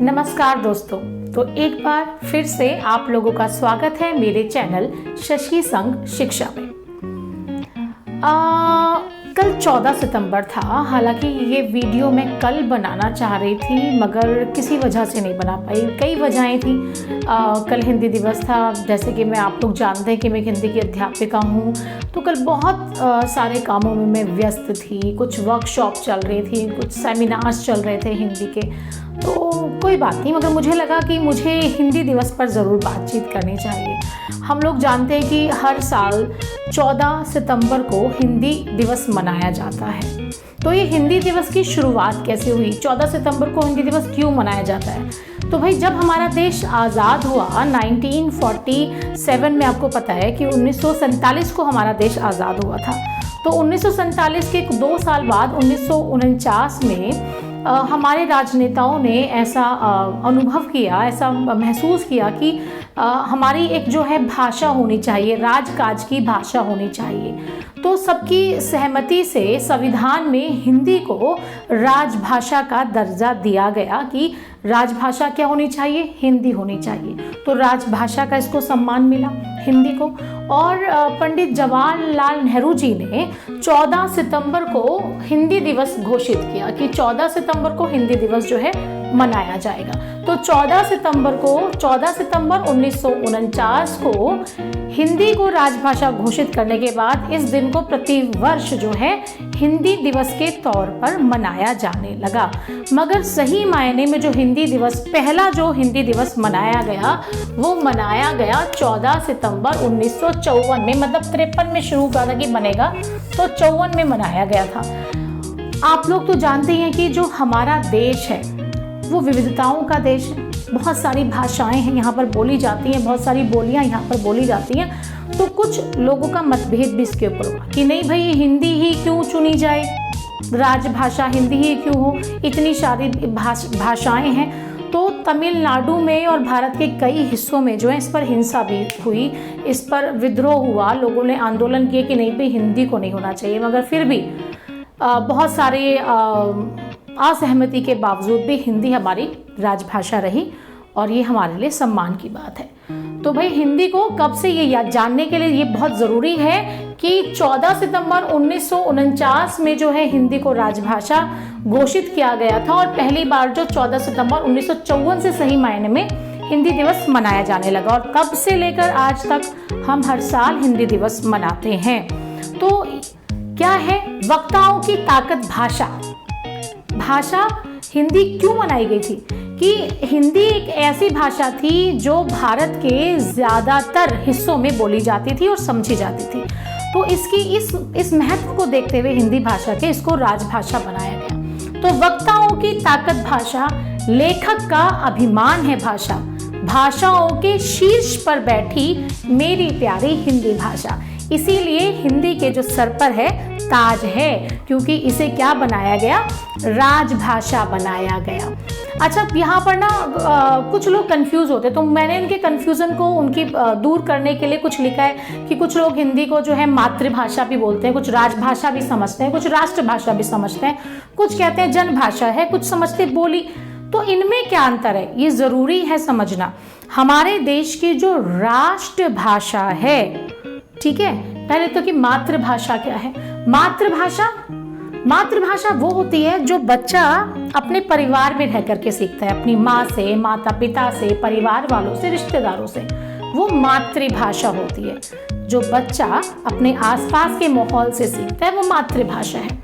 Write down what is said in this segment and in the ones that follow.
नमस्कार दोस्तों, तो एक बार फिर से आप लोगों का स्वागत है मेरे चैनल शशि संग शिक्षा में। कल 14 सितंबर था। हालांकि ये वीडियो मैं कल बनाना चाह रही थी मगर किसी वजह से नहीं बना पाई। कई वजहें थी। कल हिंदी दिवस था, जैसे कि मैं आप लोग जानते हैं कि मैं हिंदी की अध्यापिका हूँ, तो कल बहुत सारे कामों में मैं व्यस्त थी। कुछ वर्कशॉप चल रही थी, कुछ सेमिनार्स चल रहे थे हिंदी के, तो कोई बात नहीं, मगर मुझे लगा कि मुझे हिंदी दिवस पर ज़रूर बातचीत करनी चाहिए। हम लोग जानते हैं कि हर साल 14 सितंबर को हिंदी दिवस मनाया जाता है। तो ये हिंदी दिवस की शुरुआत कैसे हुई? 14 सितंबर को हिंदी दिवस क्यों मनाया जाता है? तो भाई, जब हमारा देश आज़ाद हुआ 1947 में, आपको पता है कि 1947 को हमारा देश आज़ाद हुआ था। तो 1947 के 2 साल बाद 1949 में हमारे राजनेताओं ने ऐसा अनुभव किया, ऐसा महसूस किया कि हमारी एक जो है भाषा होनी चाहिए, राजकाज की भाषा होनी चाहिए। तो सबकी सहमति से संविधान में हिंदी को राजभाषा का दर्जा दिया गया कि राजभाषा क्या होनी चाहिए? हिंदी होनी चाहिए। तो राजभाषा का इसको सम्मान मिला हिंदी को। और पंडित जवाहरलाल नेहरू जी ने 14 सितंबर को हिंदी दिवस घोषित किया कि 14 सितंबर को हिंदी दिवस जो है मनाया जाएगा। तो 14 सितंबर 1949 को हिंदी को राजभाषा घोषित करने के बाद इस दिन को प्रतिवर्ष जो है हिंदी दिवस के तौर पर मनाया जाने लगा। मगर सही मायने में जो हिंदी दिवस, पहला जो हिंदी दिवस मनाया गया, वो मनाया गया 14 सितंबर 1954 में। मतलब 53 में शुरू हुआ था कि बनेगा, तो 54 में मनाया गया था। आप लोग तो जानते हैं कि जो हमारा देश है वो विविधताओं का देश है। बहुत सारी भाषाएं हैं यहाँ पर बोली जाती हैं, बहुत सारी बोलियाँ यहाँ पर बोली जाती हैं। तो कुछ लोगों का मतभेद भी इसके ऊपर हुआ कि नहीं भाई, हिंदी ही क्यों चुनी जाए, राजभाषा हिंदी ही क्यों हो, इतनी सारी भाषाएं हैं। तो तमिलनाडु में और भारत के कई हिस्सों में जो है इस पर हिंसा भी हुई, इस पर विद्रोह हुआ। लोगों ने आंदोलन किए कि नहीं भाई, हिंदी को नहीं होना चाहिए। मगर फिर भी बहुत सारे असहमति के बावजूद भी हिंदी हमारी राजभाषा रही और ये हमारे लिए सम्मान की बात है। तो भाई, हिंदी को कब से ये जानने के लिए ये बहुत ज़रूरी है कि 14 सितंबर 1949 में जो है हिंदी को राजभाषा घोषित किया गया था। और पहली बार जो 14 सितंबर 1954 से सही मायने में हिंदी दिवस मनाया जाने लगा। और कब से लेकर आज तक हम हर साल हिंदी दिवस मनाते हैं। तो क्या है वक्ताओं की ताकत? भाषा हिंदी क्यों बनाई गई थी? कि हिंदी एक ऐसी भाषा थी जो भारत के ज़्यादातर हिस्सों में बोली जाती थी और समझी जाती थी। तो इसकी इस महत्व को देखते हुए हिंदी भाषा के इसको राजभाषा बनाया गया। तो वक्ताओं की ताकत भाषा, लेखक का अभिमान है भाषा, भाषाओं के शीर्ष पर बैठी मेरी प्यारी हिंदी भाषा। इसीलिए हिंदी के जो सर पर है ताज है, क्योंकि इसे क्या बनाया गया? राजभाषा बनाया गया। अच्छा, यहाँ पर ना कुछ लोग कंफ्यूज होते, तो मैंने इनके कंफ्यूजन को उनकी दूर करने के लिए कुछ लिखा है कि कुछ लोग हिंदी को जो है मातृभाषा भी बोलते हैं, कुछ राजभाषा भी समझते हैं, कुछ राष्ट्रभाषा भी समझते हैं, कुछ कहते हैं जनभाषा है, कुछ समझते बोली। तो इनमें क्या अंतर है, ये जरूरी है समझना। हमारे देश की जो राष्ट्रभाषा है, ठीक है, पहले तो कि मातृभाषा क्या है? मातृभाषा वो होती है जो बच्चा अपने परिवार में रह करके सीखता है, अपनी माँ से, माता पिता से, परिवार वालों से, रिश्तेदारों से। वो मातृभाषा होती है। जो बच्चा अपने आसपास के माहौल से सीखता है वो मातृभाषा है।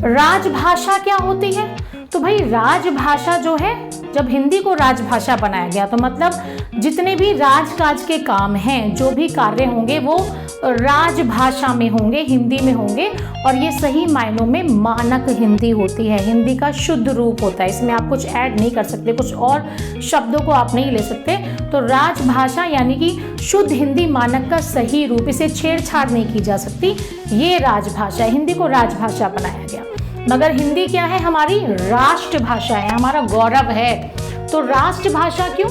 राजभाषा क्या होती है? तो भाई, राजभाषा जो है, जब हिंदी को राजभाषा बनाया गया तो मतलब जितने भी राजकाज के काम हैं, जो भी कार्य होंगे वो राजभाषा में होंगे, हिंदी में होंगे। और ये सही मायनों में मानक हिंदी होती है, हिंदी का शुद्ध रूप होता है। इसमें आप कुछ ऐड नहीं कर सकते, कुछ और शब्दों को आप नहीं ले सकते। तो राजभाषा यानी कि शुद्ध हिंदी, मानक का सही रूप, इसे छेड़छाड़ नहीं की जा सकती, ये राजभाषा है। हिंदी को राजभाषा बनाया गया। मगर हिंदी क्या है? हमारी राष्ट्रभाषा है, हमारा गौरव है। तो राष्ट्रभाषा क्यों?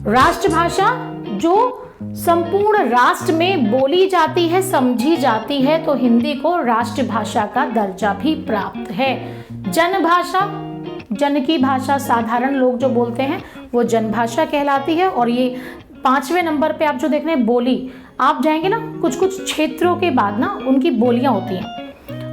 राष्ट्रभाषा जो संपूर्ण राष्ट्र में बोली जाती है, समझी जाती है, तो हिंदी को राष्ट्रभाषा का दर्जा भी प्राप्त है। जनभाषा जन की भाषा, साधारण लोग जो बोलते हैं वो जन भाषा कहलाती है। और ये 5वें नंबर पे आप जो देख रहे हैं बोली, आप जाएंगे ना कुछ कुछ क्षेत्रों के बाद ना उनकी बोलियां होती हैं।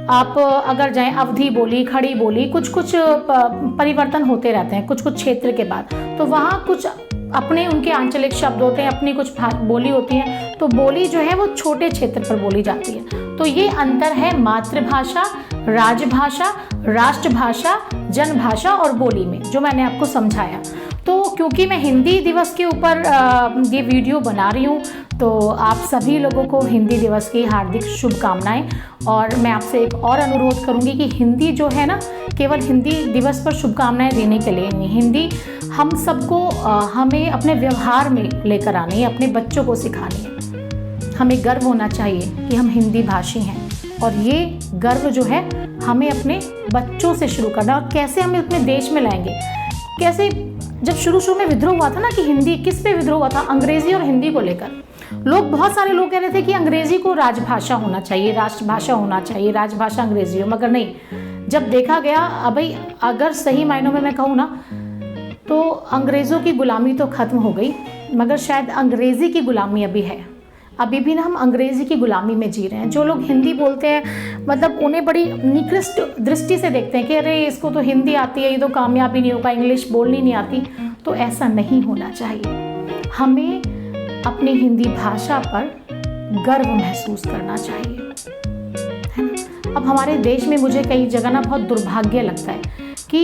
आप अगर जाएं अवधी बोली, खड़ी बोली, कुछ कुछ परिवर्तन होते रहते हैं कुछ कुछ क्षेत्र के बाद। तो वहाँ कुछ अपने उनके आंचलिक शब्द होते हैं, अपनी कुछ बोली होती है। तो बोली जो है वो छोटे क्षेत्र पर बोली जाती है। तो ये अंतर है मातृभाषा, राजभाषा, राष्ट्रभाषा, जनभाषा और बोली में, जो मैंने आपको समझाया। तो क्योंकि मैं हिंदी दिवस के ऊपर ये वीडियो बना रही हूँ, तो आप सभी लोगों को हिंदी दिवस की हार्दिक शुभकामनाएं। और मैं आपसे एक और अनुरोध करूँगी कि हिंदी जो है ना, केवल हिंदी दिवस पर शुभकामनाएं देने के लिए नहीं, हिंदी हम सबको हमें अपने व्यवहार में लेकर आनी है, अपने बच्चों को सिखानी है। हमें गर्व होना चाहिए कि हम हिंदी भाषी हैं, और ये गर्व जो है हमें अपने बच्चों से शुरू करना। और कैसे हमें अपने देश में लाएंगे, कैसे, जब शुरू में विद्रोह हुआ था ना, कि हिंदी किस पे विद्रोह हुआ था, अंग्रेजी और हिंदी को लेकर। लोग, बहुत सारे लोग कह रहे थे कि अंग्रेजी को राजभाषा होना चाहिए, राष्ट्रभाषा होना चाहिए, राजभाषा अंग्रेजी हो। मगर नहीं, जब देखा गया भाई, अगर सही मायनों में मैं कहूँ ना, तो अंग्रेज़ों की गुलामी तो ख़त्म हो गई, मगर शायद अंग्रेज़ी की गुलामी अभी है। अभी भी ना हम अंग्रेज़ी की गुलामी में जी रहे हैं। जो लोग हिंदी बोलते हैं, मतलब उन्हें बड़ी निकृष्ट दृष्टि से देखते हैं कि अरे इसको तो हिंदी आती है, ये तो कामयाब ही नहीं होगा, इंग्लिश बोलनी नहीं आती। तो ऐसा नहीं होना चाहिए। हमें अपनी हिंदी भाषा पर गर्व महसूस करना चाहिए, है ना। अब हमारे देश में मुझे कई जगह ना बहुत दुर्भाग्य लगता है कि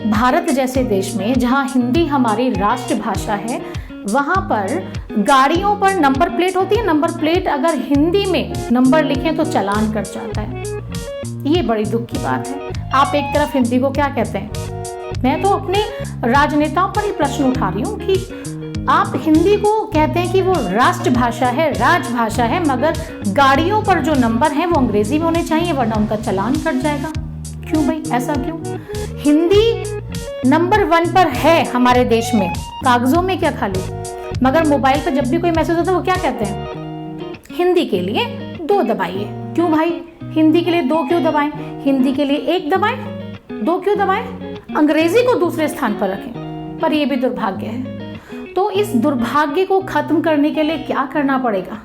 भारत जैसे देश में, जहाँ हिंदी हमारी राष्ट्रभाषा है, वहाँ पर गाड़ियों पर नंबर प्लेट होती है। नंबर प्लेट अगर हिंदी में नंबर लिखें तो चालान कट जाता है। ये बड़ी दुख की बात है। आप एक तरफ हिंदी को क्या कहते हैं, मैं तो अपने राजनेताओं पर ही प्रश्न उठा रही हूँ कि आप हिंदी को कहते हैं कि वो राष्ट्रभाषा है, राजभाषा है, मगर गाड़ियों पर जो नंबर हैं वो अंग्रेजी में होने चाहिए, वरना उनका चालान कट जाएगा। क्यों भाई, ऐसा क्यों? हिंदी नंबर 1 पर है हमारे देश में, कागजों में क्या खाली, मगर मोबाइल पर जब भी कोई मैसेज होता है वो क्या कहते हैं, हिंदी के लिए 2 दबाइए। क्यों भाई, हिंदी के लिए 2 क्यों दबाएं? हिंदी के लिए 1 दबाएं, 2 क्यों दबाएं? अंग्रेजी को दूसरे स्थान पर रखें। पर यह भी दुर्भाग्य है। तो इस दुर्भाग्य को खत्म करने के लिए क्या करना पड़ेगा?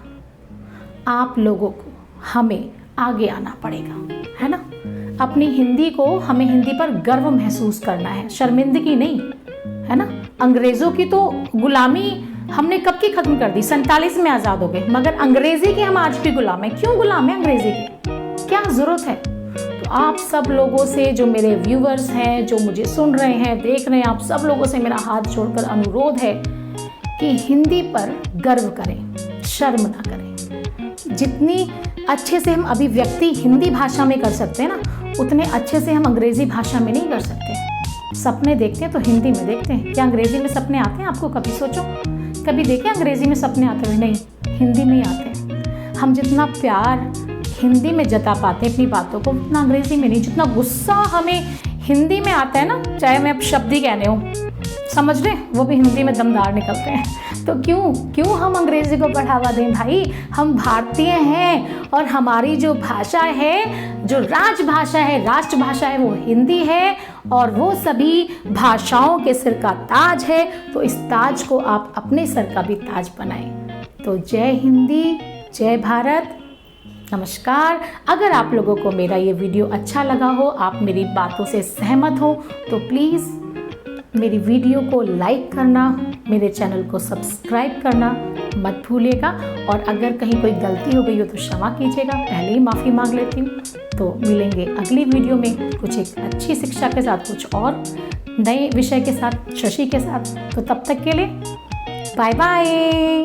आप लोगों को, हमें आगे आना पड़ेगा, है ना। अपनी हिंदी को, हमें हिंदी पर गर्व महसूस करना है, शर्मिंदगी नहीं, है ना। अंग्रेजों की तो गुलामी हमने कब की खत्म कर दी, 47 में आजाद हो गए, मगर अंग्रेजी के हम आज भी गुलाम हैं। क्यों गुलाम है अंग्रेजी के, क्या जरूरत है? तो आप सब लोगों से, जो मेरे व्यूअर्स हैं, जो मुझे सुन रहे हैं, देख रहे हैं, आप सब लोगों से मेरा हाथ जोड़कर अनुरोध है कि हिंदी पर गर्व करें, शर्म ना करें। जितनी अच्छे से हम अभिव्यक्ति हिंदी भाषा में कर सकते हैं ना, उतने अच्छे से हम अंग्रेजी भाषा में नहीं कर सकते। सपने देखते हैं तो हिंदी में देखते हैं, क्या अंग्रेजी में सपने आते हैं आपको? कभी सोचो, कभी देखे अंग्रेजी में सपने आते हुए? नहीं, हिंदी में ही आते हैं। हम जितना प्यार हिंदी में जता पाते हैं अपनी बातों को, उतना अंग्रेजी में नहीं। जितना गुस्सा हमें हिंदी में आता है ना, चाहे मैं अब शब्द ही कहने हूँ, समझ रहे, वो भी हिंदी में दमदार निकलते हैं। तो क्यों हम अंग्रेजी को बढ़ावा दें भाई? हम भारतीय हैं, और हमारी जो भाषा है, जो राजभाषा है, राष्ट्रभाषा है, वो हिंदी है, और वो सभी भाषाओं के सिर का ताज है। तो इस ताज को आप अपने सर का भी ताज बनाएं। तो जय हिंदी, जय भारत, नमस्कार। अगर आप लोगों को मेरा ये वीडियो अच्छा लगा हो, आप मेरी बातों से सहमत हो, तो प्लीज़ मेरी वीडियो को लाइक करना, मेरे चैनल को सब्सक्राइब करना मत भूलिएगा। और अगर कहीं कोई गलती हो गई हो तो क्षमा कीजिएगा, पहले ही माफ़ी मांग लेती हूँ। तो मिलेंगे अगली वीडियो में कुछ एक अच्छी शिक्षा के साथ, कुछ और नए विषय के साथ, शशि के साथ। तो तब तक के लिए बाय बाय।